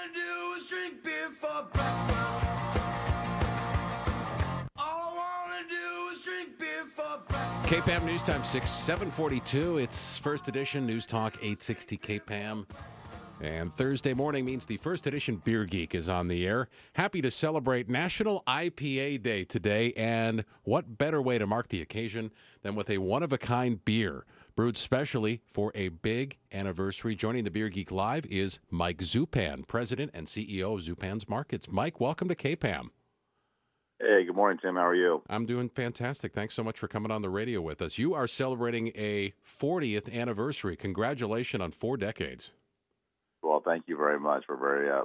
wanna do is drink beer for breakfast. All I wanna do is drink beer for breakfast. KPAM News Time 742. It's First Edition News Talk 860 KPAM. And Thursday morning means the First Edition Beer Geek is on the air. Happy to celebrate National IPA Day today. And what better way to mark the occasion than with a one-of-a-kind beer brewed specially for a big anniversary. Joining the Beer Geek Live is Mike Zupan, President and CEO of Zupan's Markets. Mike, welcome to KPAM. Hey, good morning, Tim. How are you? I'm doing fantastic. Thanks so much for coming on the radio with us. You are celebrating a 40th anniversary. Congratulations on 4 decades. Well, thank you very much. We're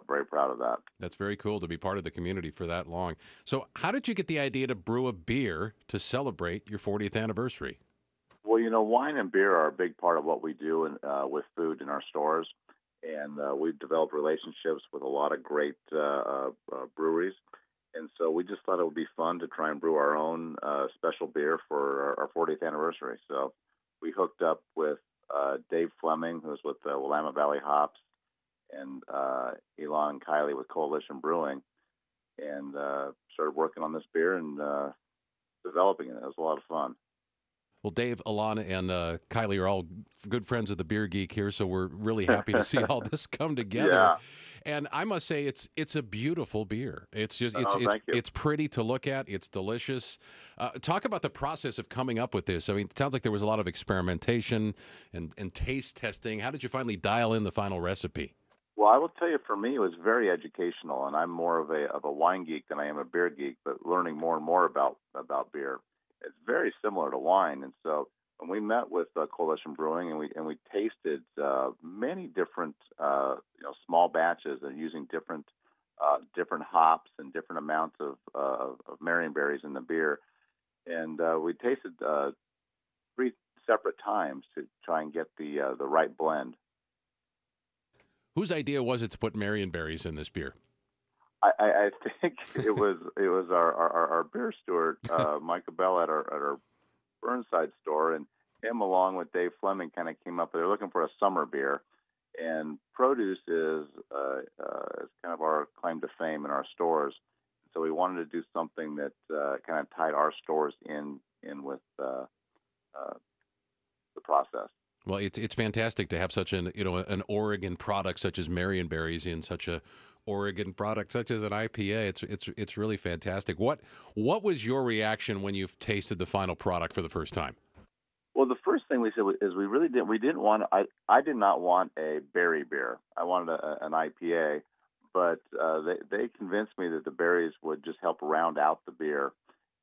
very proud of that. That's very cool to be part of the community for that long. So how did you get the idea to brew a beer to celebrate your 40th anniversary? Well, wine and beer are a big part of what we do with food in our stores. And we've developed relationships with a lot of great breweries. And so we just thought it would be fun to try and brew our own special beer for our 40th anniversary. So we hooked up with Dave Fleming, who's with the Willamette Valley Hops, and Elon and Kylie with Coalition Brewing, and started working on this beer and developing it. It was a lot of fun. Well, Dave, Alana, and Kylie are all good friends of the Beer Geek here, so we're really happy to see all this come together. Yeah. And I must say, it's a beautiful beer. It's just Thank you. it's pretty to look at. It's delicious. Talk about the process of coming up with this. I mean, it sounds like there was a lot of experimentation and taste testing. How did you finally dial in the final recipe? Well, I will tell you, for me, it was very educational, and I'm more of a wine geek than I am a beer geek. But learning more and more about beer, it's very similar to wine. And so when we met with Coalition Brewing and we tasted many different small batches and using different hops and different amounts of marionberries in the beer, and we tasted 3 separate times to try and get the right blend. Whose idea was it to put marionberries in this beer? I think it was our beer steward, Micah Bell at our Burnside store, and him along with Dave Fleming kind of came up. They're looking for a summer beer, and produce is kind of our claim to fame in our stores. So we wanted to do something that kind of tied our stores in with the process. Well, it's fantastic to have such an Oregon product such as marionberries in such a Oregon product such as an IPA. It's really fantastic. What was your reaction when you've tasted the final product for the first time? Well, the first thing we said is we didn't want. I did not want a berry beer. I wanted an IPA, but they convinced me that the berries would just help round out the beer.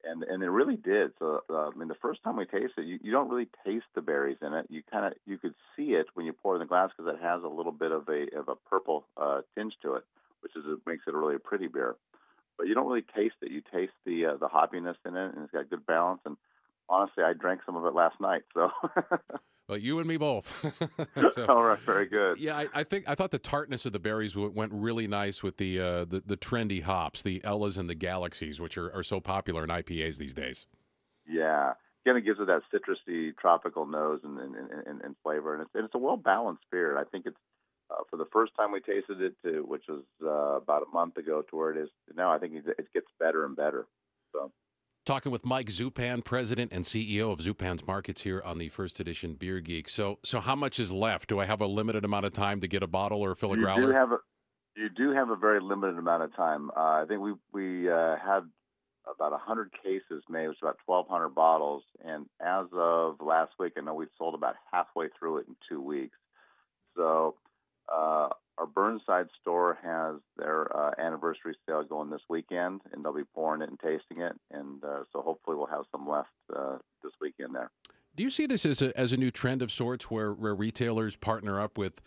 And it really did. So the first time we tasted it, you don't really taste the berries in it. You could see it when you pour it in the glass because it has a little bit of a purple tinge to it, which makes it a really pretty beer. But you don't really taste it. You taste the hoppiness in it, and it's got good balance. And honestly, I drank some of it last night. So. Well, you and me both. So, all right, very good. Yeah, I thought the tartness of the berries went really nice with the trendy hops, the Ellas and the Galaxies, which are so popular in IPAs these days. Yeah, again, it gives it that citrusy, tropical nose and flavor, and it's a well balanced beer. I think it's for the first time we tasted it, which was about a month ago, to where it is now. I think it gets better and better. So. Talking with Mike Zupan, President and CEO of Zupan's Markets here on the First Edition Beer Geek. So how much is left? Do I have a limited amount of time to get a bottle or fill a growler? You do have a very limited amount of time. I think we had about 100 cases made. It was about 1,200 bottles. And as of last week, I know we sold about halfway through it in 2 weeks. So our Burnside store has their anniversary sale going this weekend, and they'll be pouring it and tasting it. And so hopefully we'll have some left this weekend there. Do you see this as a new trend of sorts, where retailers partner up with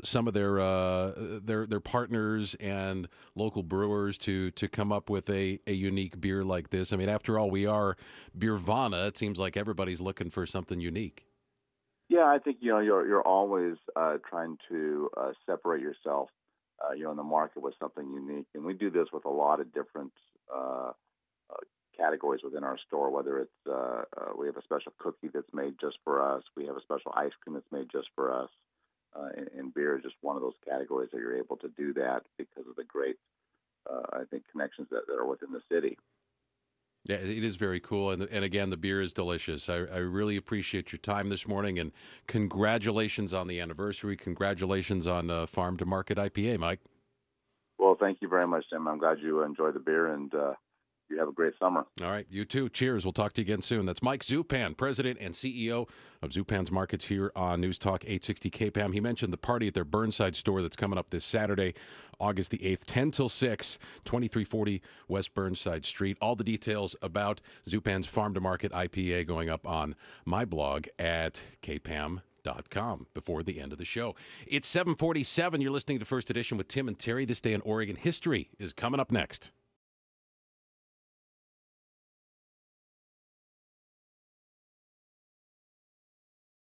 some of their partners and local brewers to come up with a unique beer like this? I mean, after all, we are Beervana. It seems like everybody's looking for something unique. Yeah, I think you're always trying to separate yourself, in the market with something unique, and we do this with a lot of different categories within our store. Whether it's we have a special cookie that's made just for us, we have a special ice cream that's made just for us. and beer is just one of those categories that you're able to do that because of the great, I think, connections that are within the city. Yeah, it is very cool. And again, the beer is delicious. I really appreciate your time this morning, and congratulations on the anniversary. Congratulations on Farm to Market IPA, Mike. Well, thank you very much, Tim. I'm glad you enjoy the beer, and you have a great summer. All right, you too. Cheers. We'll talk to you again soon. That's Mike Zupan, President and CEO of Zupan's Markets here on News Talk 860 KPAM. He mentioned the party at their Burnside store that's coming up this Saturday, August the 8th, 10 till 6, 2340 West Burnside Street. All the details about Zupan's Farm to Market IPA going up on my blog at kpam.com before the end of the show. It's 7:47. You're listening to First Edition with Tim and Terry. This Day in Oregon History is coming up next.